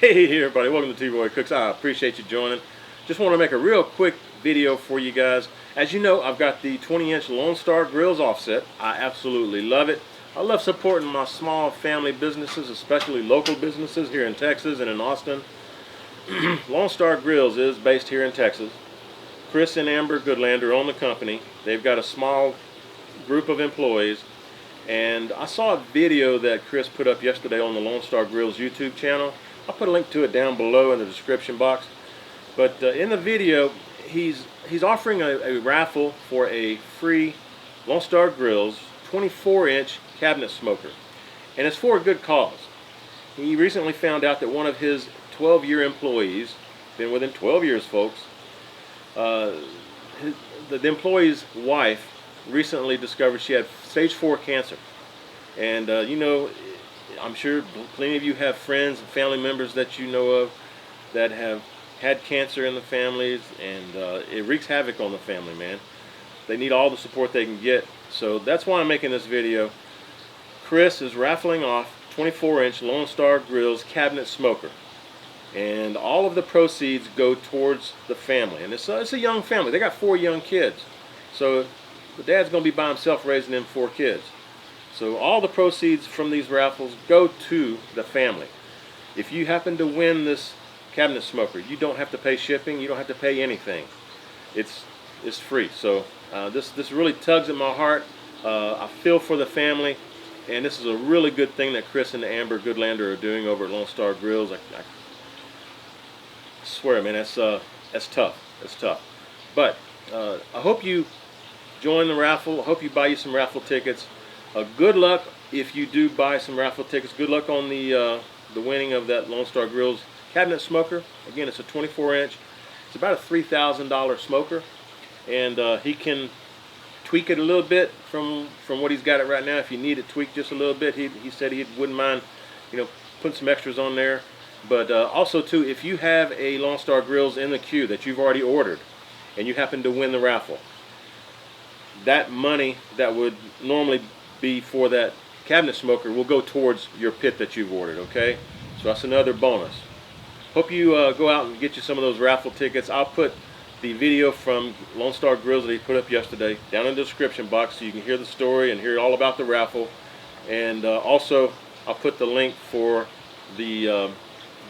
Hey everybody, welcome to T-Boy Cooks. I appreciate you joining. Just want to make a real quick video for you guys. As you know, I've got the 20-inch Lone Star Grillz offset. I absolutely love it. I love supporting my small family businesses, especially local businesses here in Texas and in Austin. Lone Star Grillz is based here in Texas. Chris and Amber Goodlander own the company. They've got a small group of employees. And I saw a video that Chris put up yesterday on the Lone Star Grillz YouTube channel. I'll put a link to it down below in the description box. But in the video, he's offering a raffle for a free Lone Star Grillz 24-inch cabinet smoker. And it's for a good cause. He recently found out that one of his 12-year employees, been with him 12 years folks, the employee's wife recently discovered she had stage 4 cancer. And you know, I'm sure plenty of you have friends and family members that you know of that have had cancer in the families, and it wreaks havoc on the family, man. They need all the support they can get. So that's why I'm making this video. Chris is raffling off 24-inch Lone Star Grillz cabinet smoker, and all of the proceeds go towards the family. And it's a young family. They got 4 young kids. So the dad's going to be by himself raising them 4 kids. So all the proceeds from these raffles go to the family. If you happen to win this cabinet smoker, you don't have to pay shipping. You don't have to pay anything. It's free. So this really tugs at my heart. I feel for the family, and this is a really good thing that Chris and Amber Goodlander are doing over at Lone Star Grillz. I swear, man, that's tough. That's tough. But I hope you join the raffle. I hope you buy you some raffle tickets. Good luck if you do buy some raffle tickets. Good luck on the winning of that Lone Star Grillz cabinet smoker. Again, it's a 24-inch. It's about a $3,000 smoker, and he can tweak it a little bit from what he's got it right now. If you need it tweaked just a little bit, he said he wouldn't mind, you know, putting some extras on there. But also too, if you have a Lone Star Grillz in the queue that you've already ordered, and you happen to win the raffle, that money that would normally be for that cabinet smoker will go towards your pit that you've ordered, okay? So that's another bonus. Hope you go out and get you some of those raffle tickets. I'll put the video from Lone Star Grillz that he put up yesterday down in the description box so you can hear the story and hear all about the raffle. And also, I'll put the link for the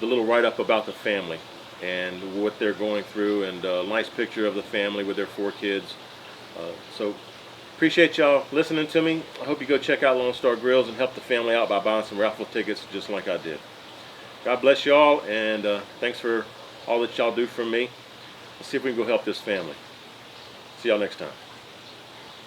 little write-up about the family and what they're going through, and a nice picture of the family with their 4 kids. So appreciate y'all listening to me. I hope you go check out Lone Star Grillz and help the family out by buying some raffle tickets just like I did. God bless y'all, and thanks for all that y'all do for me. Let's see if we can go help this family. See y'all next time.